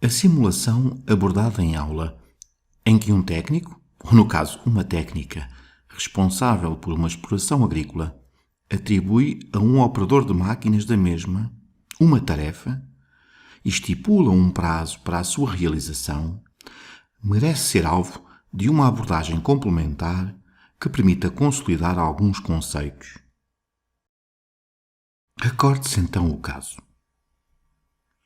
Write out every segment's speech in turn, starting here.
A simulação abordada em aula, em que um técnico, ou no caso uma técnica, responsável por uma exploração agrícola, atribui a um operador de máquinas da mesma uma tarefa e estipula um prazo para a sua realização, merece ser alvo de uma abordagem complementar que permita consolidar alguns conceitos. Recorde-se então o caso.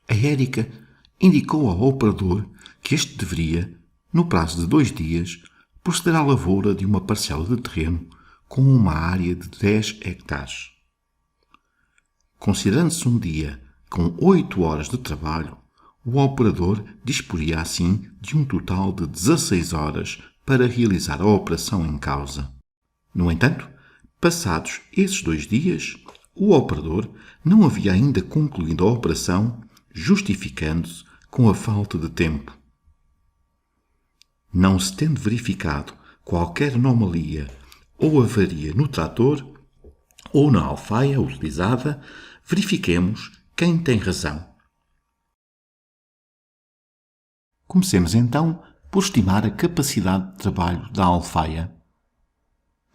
A Érica indicou ao operador que este deveria, no prazo de 2 dias, proceder à lavoura de uma parcela de terreno com uma área de 10 hectares. Considerando-se um dia com 8 horas de trabalho, o operador disporia assim de um total de 16 horas para realizar a operação em causa. No entanto, passados esses 2 dias, o operador não havia ainda concluído a operação, justificando-se com a falta de tempo. Não se tendo verificado qualquer anomalia ou avaria no trator ou na alfaia utilizada, verifiquemos quem tem razão. Comecemos então por estimar a capacidade de trabalho da alfaia.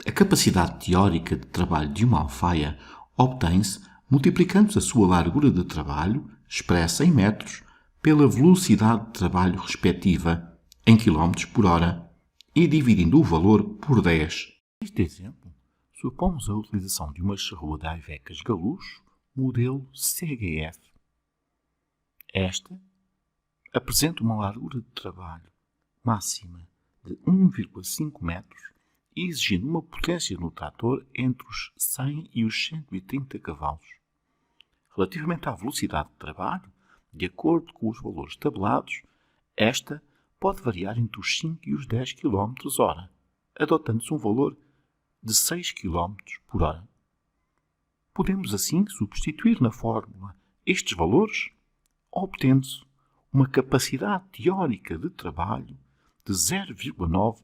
A capacidade teórica de trabalho de uma alfaia obtém-se multiplicando a sua largura de trabalho, expressa em metros, pela velocidade de trabalho respectiva, em km por hora, e dividindo o valor por 10. Neste exemplo, supomos a utilização de uma charrua de Iveco Galucho, modelo CGF. Esta apresenta uma largura de trabalho máxima de 1,5 metros, exigindo uma potência no trator entre os 100 e os 130 cavalos. Relativamente à velocidade de trabalho, de acordo com os valores tabelados, esta pode variar entre os 5 e os 10 km/h, adotando-se um valor de 6 km por hora. Podemos assim substituir na fórmula estes valores, obtendo-se uma capacidade teórica de trabalho de 0,9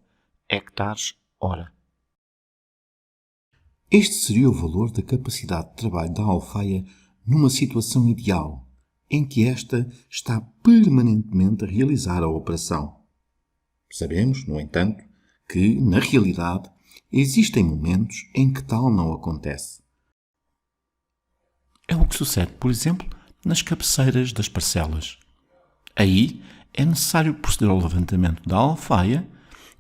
hectares-hora. Este seria o valor da capacidade de trabalho da alfaia numa situação ideal, em que esta está permanentemente a realizar a operação. Sabemos, no entanto, que, na realidade, existem momentos em que tal não acontece. É o que sucede, por exemplo, nas cabeceiras das parcelas. Aí é necessário proceder ao levantamento da alfaia.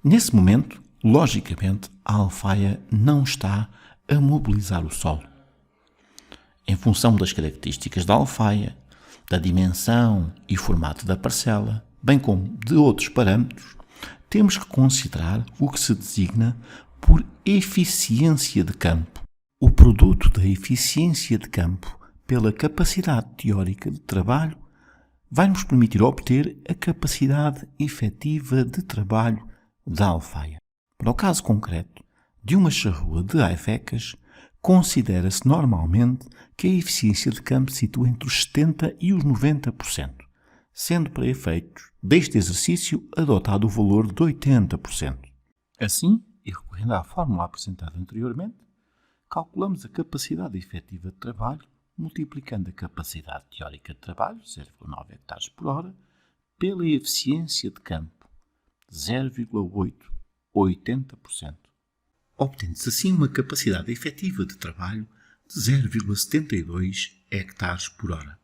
Nesse momento, logicamente, a alfaia não está a mobilizar o solo. Em função das características da alfaia, da dimensão e formato da parcela, bem como de outros parâmetros, temos que considerar o que se designa por eficiência de campo. O produto da eficiência de campo pela capacidade teórica de trabalho vai nos permitir obter a capacidade efetiva de trabalho da alfaia. Para o caso concreto de uma charrua de Ivecas, considera-se normalmente que a eficiência de campo se situa entre os 70% e os 90%, sendo para efeitos deste exercício adotado o valor de 80%. Assim, e recorrendo à fórmula apresentada anteriormente, calculamos a capacidade efetiva de trabalho multiplicando a capacidade teórica de trabalho, 0,9 hectares por hora, pela eficiência de campo, 0,8, 80%. Obtém-se assim uma capacidade efetiva de trabalho de 0,72 hectares por hora.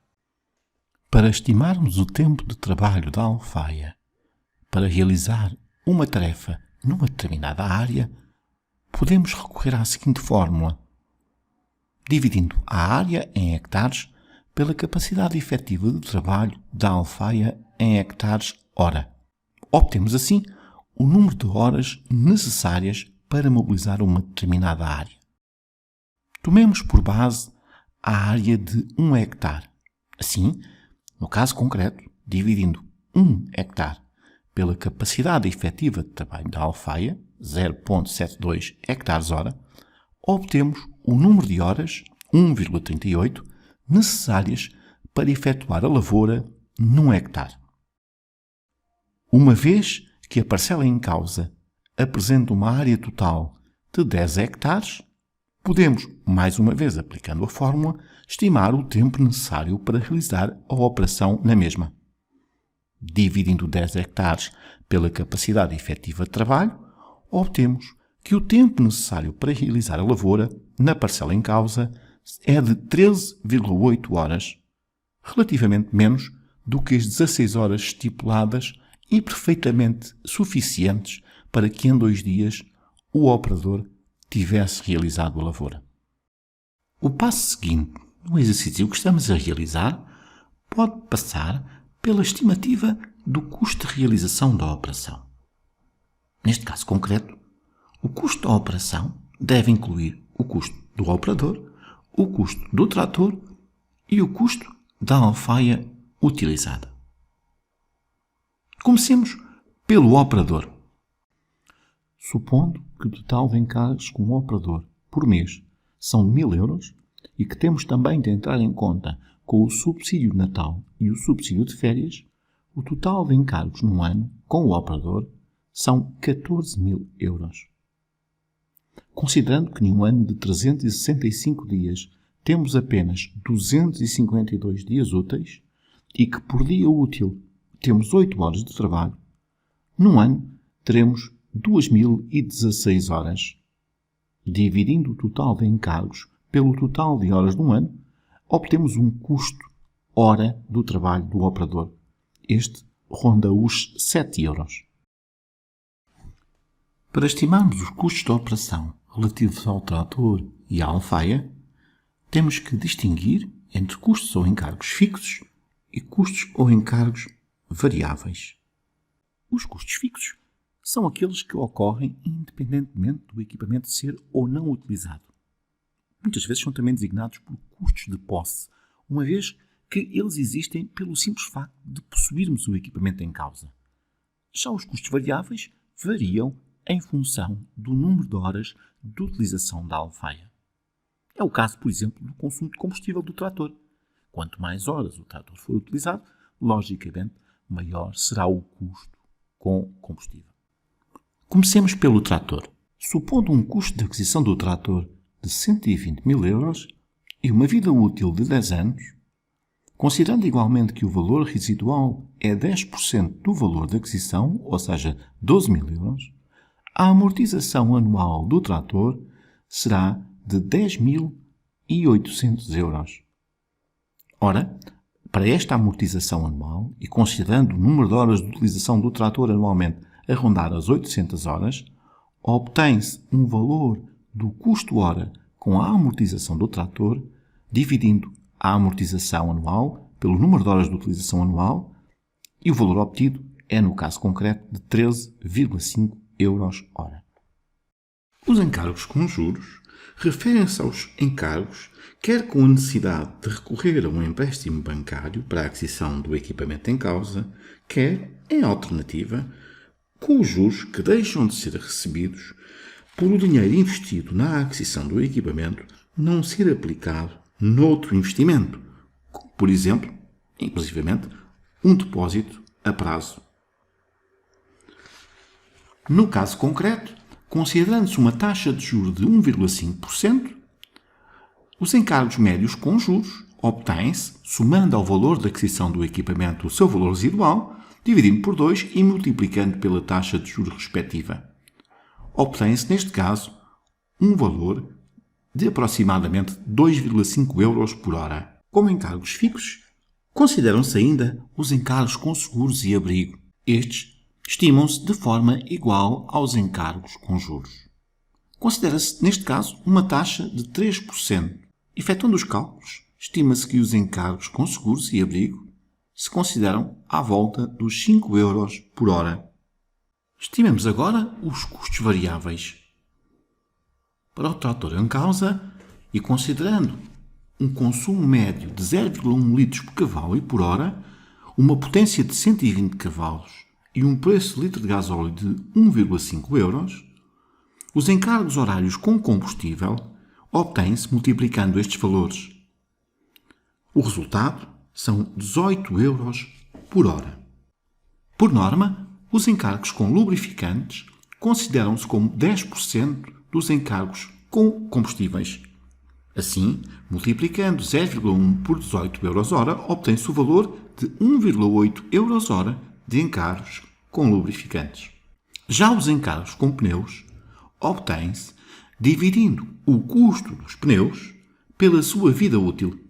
Para estimarmos o tempo de trabalho da alfaia para realizar uma tarefa numa determinada área, podemos recorrer à seguinte fórmula, dividindo a área em hectares pela capacidade efetiva de trabalho da alfaia em hectares-hora. Obtemos assim o número de horas necessárias para mobilizar uma determinada área. Tomemos por base a área de 1 hectare. Assim, no caso concreto, dividindo 1 hectare pela capacidade efetiva de trabalho da alfaia, 0,72 hectares-hora, obtemos o número de horas, 1,38, necessárias para efetuar a lavoura num hectare. Uma vez que a parcela em causa apresenta uma área total de 10 hectares, podemos, mais uma vez aplicando a fórmula, estimar o tempo necessário para realizar a operação na mesma. dividindo 10 hectares pela capacidade efetiva de trabalho, obtemos que o tempo necessário para realizar a lavoura na parcela em causa é de 13,8 horas, relativamente menos do que as 16 horas estipuladas e perfeitamente suficientes para que em 2 dias o operador tivesse realizado a lavoura. O passo seguinte no exercício que estamos a realizar pode passar pela estimativa do custo de realização da operação. Neste caso concreto, o custo da operação deve incluir o custo do operador, o custo do trator e o custo da alfaia utilizada. Comecemos pelo operador. Supondo que o total de encargos com o operador por mês são de 1.000 euros e que temos também de entrar em conta com o subsídio de Natal e o subsídio de férias, o total de encargos num ano com o operador são 14.000 euros. Considerando que num ano de 365 dias temos apenas 252 dias úteis e que por dia útil temos 8 horas de trabalho, num ano teremos 2.016 horas. Dividindo o total de encargos pelo total de horas de um ano, obtemos um custo hora do trabalho do operador. Este ronda os 7 euros. Para estimarmos os custos de operação relativos ao trator e à alfaia, temos que distinguir entre custos ou encargos fixos e custos ou encargos variáveis. Os custos fixos são aqueles que ocorrem independentemente do equipamento ser ou não utilizado. Muitas vezes são também designados por custos de posse, uma vez que eles existem pelo simples facto de possuirmos o equipamento em causa. Já os custos variáveis variam em função do número de horas de utilização da alfaia. É o caso, por exemplo, do consumo de combustível do trator. Quanto mais horas o trator for utilizado, logicamente, maior será o custo com combustível. Comecemos pelo trator. Supondo um custo de aquisição do trator de 120.000 euros e uma vida útil de 10 anos, considerando igualmente que o valor residual é 10% do valor de aquisição, ou seja, 12.000 euros, a amortização anual do trator será de 10.800 euros. Ora, para esta amortização anual, e considerando o número de horas de utilização do trator anualmente a rondar as 800 horas, obtém-se um valor do custo hora com a amortização do trator, dividindo a amortização anual pelo número de horas de utilização anual, e o valor obtido é, no caso concreto, de 13,5 euros hora. Os encargos com juros referem-se aos encargos quer com a necessidade de recorrer a um empréstimo bancário para a aquisição do equipamento em causa, quer, em alternativa, com os juros que deixam de ser recebidos por o dinheiro investido na aquisição do equipamento não ser aplicado noutro investimento, como, por exemplo, inclusivamente, um depósito a prazo. No caso concreto, considerando-se uma taxa de juros de 1,5%, os encargos médios com juros obtêm-se somando ao valor da aquisição do equipamento o seu valor residual, dividindo por 2 e multiplicando pela taxa de juros respectiva. Obtém-se, neste caso, um valor de aproximadamente 2,5 euros por hora. Como encargos fixos, consideram-se ainda os encargos com seguros e abrigo. Estes estimam-se de forma igual aos encargos com juros. Considera-se, neste caso, uma taxa de 3%. Efetuando os cálculos, estima-se que os encargos com seguros e abrigo se consideram à volta dos 5 euros por hora. Estimemos agora os custos variáveis. Para o trator em causa, e considerando um consumo médio de 0,1 litros por cavalo e por hora, uma potência de 120 cavalos e um preço de litro de gasóleo de 1,5 euros, os encargos horários com combustível obtêm-se multiplicando estes valores. O resultado são 18 euros por hora. Por norma, os encargos com lubrificantes consideram-se como 10% dos encargos com combustíveis. Assim, multiplicando 0,1 por 18 euros hora, obtém-se o valor de 1,8 euros hora de encargos com lubrificantes. Já os encargos com pneus obtêm-se dividindo o custo dos pneus pela sua vida útil.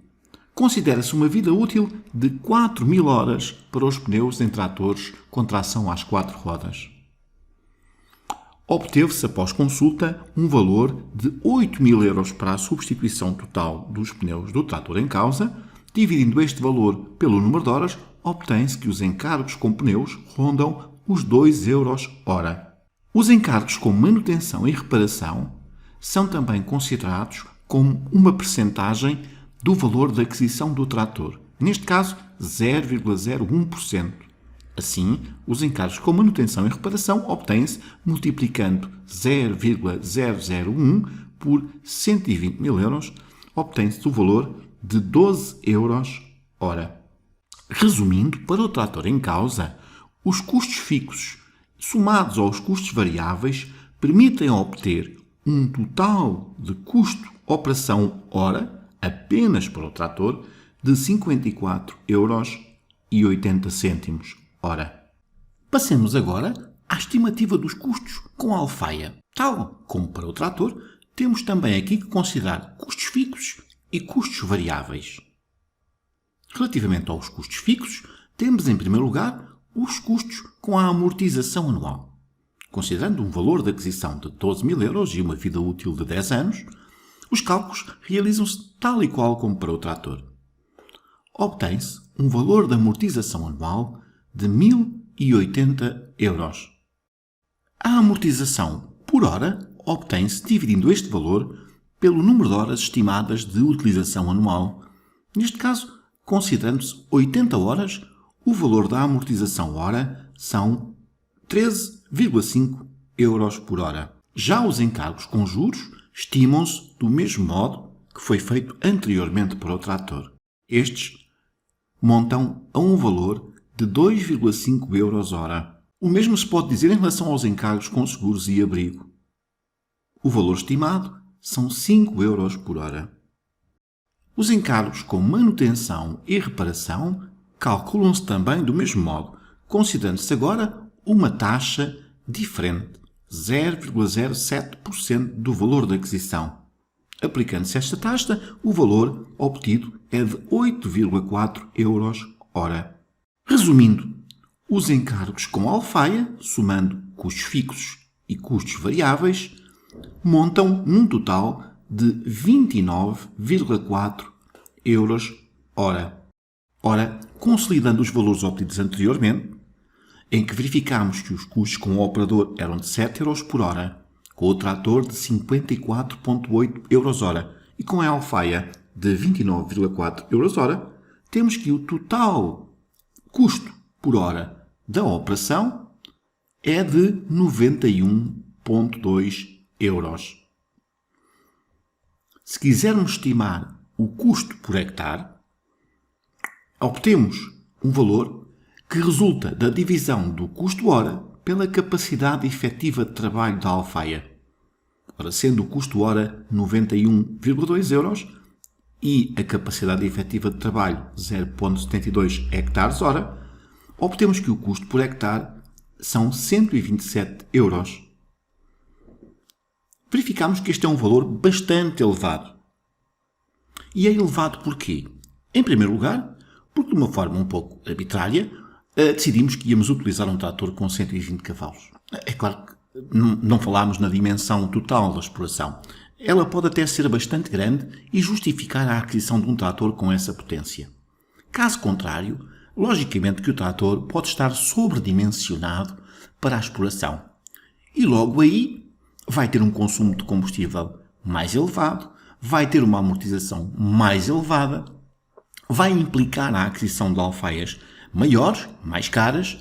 Considera-se uma vida útil de 4.000 horas para os pneus em tratores com tração às 4 rodas. Obteve-se, após consulta, um valor de 8.000 euros para a substituição total dos pneus do trator em causa. Dividindo este valor pelo número de horas, obtém-se que os encargos com pneus rondam os 2 euros hora. Os encargos com manutenção e reparação são também considerados como uma percentagem do valor de aquisição do trator, neste caso 0,01%. Assim, os encargos com manutenção e reparação obtêm-se multiplicando 0,001 por 120.000 euros, obtém-se o valor de 12 euros hora. Resumindo, para o trator em causa, os custos fixos somados aos custos variáveis permitem obter um total de custo-operação hora, apenas para o trator, de 54,80 euros hora. Passemos agora à estimativa dos custos com a alfaia. Tal como para o trator, temos também aqui que considerar custos fixos e custos variáveis. Relativamente aos custos fixos, temos em primeiro lugar os custos com a amortização anual. Considerando um valor de aquisição de 12.000 euros e uma vida útil de 10 anos, os cálculos realizam-se tal e qual como para o trator. Obtém-se um valor de amortização anual de 1.080 euros. A amortização por hora obtém-se dividindo este valor pelo número de horas estimadas de utilização anual. Neste caso, considerando-se 80 horas, o valor da amortização hora são 13,5 euros por hora. Já os encargos com juros estimam-se do mesmo modo que foi feito anteriormente para o trator. Estes montam a um valor de 2,5 euros hora. O mesmo se pode dizer em relação aos encargos com seguros e abrigo. O valor estimado são 5 euros por hora. Os encargos com manutenção e reparação calculam-se também do mesmo modo, considerando-se agora uma taxa diferente, 0,07% do valor da aquisição. Aplicando-se esta taxa, o valor obtido é de 8,4 euros hora. Resumindo, os encargos com alfaia, somando custos fixos e custos variáveis, montam num total de 29,4 euros hora. Ora, consolidando os valores obtidos anteriormente, em que verificámos que os custos com o operador eram de 7 euros por hora, com o trator de 54,8 euros hora e com a alfaia de 29,4 euros hora, temos que o total custo por hora da operação é de 91,2 euros. Se quisermos estimar o custo por hectare, obtemos um valor que resulta da divisão do custo hora pela capacidade efetiva de trabalho da alfaia. Ora, sendo o custo hora 91,2 euros e a capacidade efetiva de trabalho 0,72 hectares hora, obtemos que o custo por hectare são 127 euros. Verificamos que este é um valor bastante elevado. E é elevado porquê? Em primeiro lugar, porque de uma forma um pouco arbitrária, decidimos que íamos utilizar um trator com 120 cavalos. É claro que não falámos na dimensão total da exploração. Ela pode até ser bastante grande e justificar a aquisição de um trator com essa potência. Caso contrário, logicamente que o trator pode estar sobredimensionado para a exploração. E logo aí vai ter um consumo de combustível mais elevado, vai ter uma amortização mais elevada, vai implicar a aquisição de alfaias maiores, mais caras,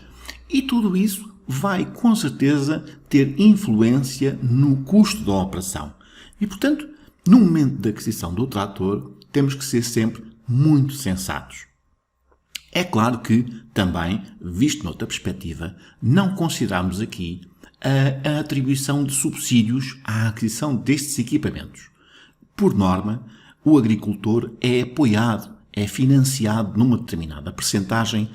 e tudo isso vai com certeza ter influência no custo da operação. E portanto, no momento da aquisição do trator, temos que ser sempre muito sensatos. É claro que também, visto noutra perspectiva, não consideramos aqui a atribuição de subsídios à aquisição destes equipamentos. Por norma, o agricultor é apoiado, é financiado numa determinada percentagem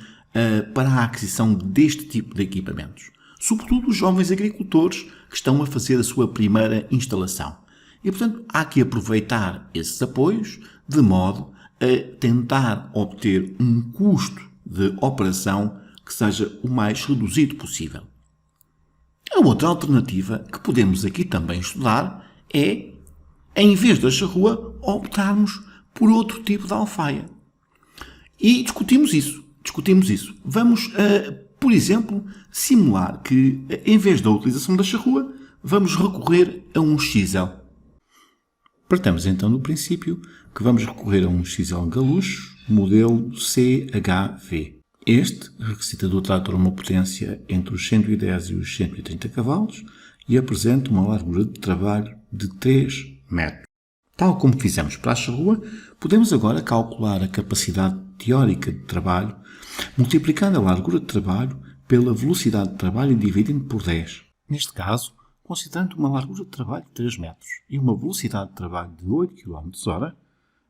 para a aquisição deste tipo de equipamentos. Sobretudo os jovens agricultores que estão a fazer a sua primeira instalação. E, portanto, há que aproveitar esses apoios de modo a tentar obter um custo de operação que seja o mais reduzido possível. A outra alternativa que podemos aqui também estudar é, em vez da charrua, optarmos por outro tipo de alfaia. E discutimos isso. Vamos, por exemplo, simular que, em vez da utilização da charrua, vamos recorrer a um chisel. Partamos então do princípio que vamos recorrer a um chisel galucho, modelo CHV. Este requisita do trator uma potência entre os 110 e os 130 cavalos e apresenta uma largura de trabalho de 3 metros. Tal como fizemos para a charrua, podemos agora calcular a capacidade teórica de trabalho, multiplicando a largura de trabalho pela velocidade de trabalho e dividindo por 10. Neste caso, considerando uma largura de trabalho de 3 metros e uma velocidade de trabalho de 8 km/h,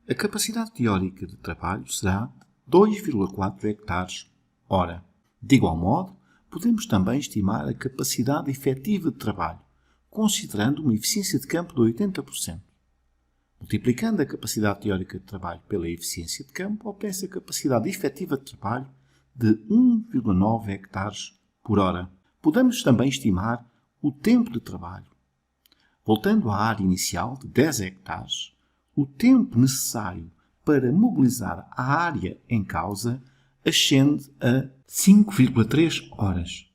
a capacidade teórica de trabalho será 2,4 hectares/hora. De igual modo, podemos também estimar a capacidade efetiva de trabalho, considerando uma eficiência de campo de 80%. Multiplicando a capacidade teórica de trabalho pela eficiência de campo, obtém-se a capacidade efetiva de trabalho de 1,9 hectares/hora. Podemos também estimar o tempo de trabalho. Voltando à área inicial de 10 hectares, o tempo necessário para mobilizar a área em causa ascende a 5,3 horas.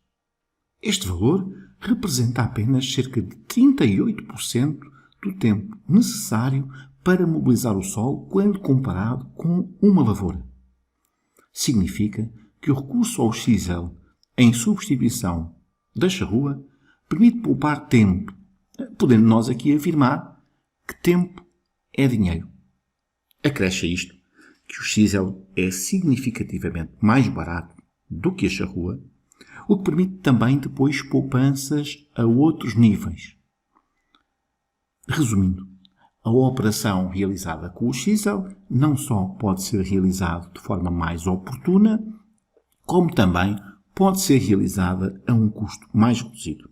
Este valor representa apenas cerca de 38% do tempo necessário para mobilizar o solo quando comparado com uma lavoura. Significa que o recurso ao chisel em substituição da charrua permite poupar tempo, podendo nós aqui afirmar que tempo é dinheiro. Acresce a isto que o chisel é significativamente mais barato do que a charrua, o que permite também depois poupanças a outros níveis. Resumindo, a operação realizada com o chisel não só pode ser realizada de forma mais oportuna, como também pode ser realizada a um custo mais reduzido.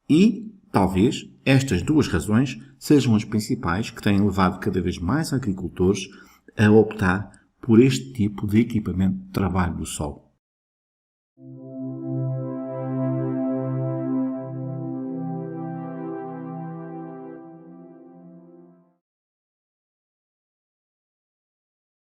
E, talvez, estas duas razões sejam as principais que têm levado cada vez mais agricultores a optar por este tipo de equipamento de trabalho do solo.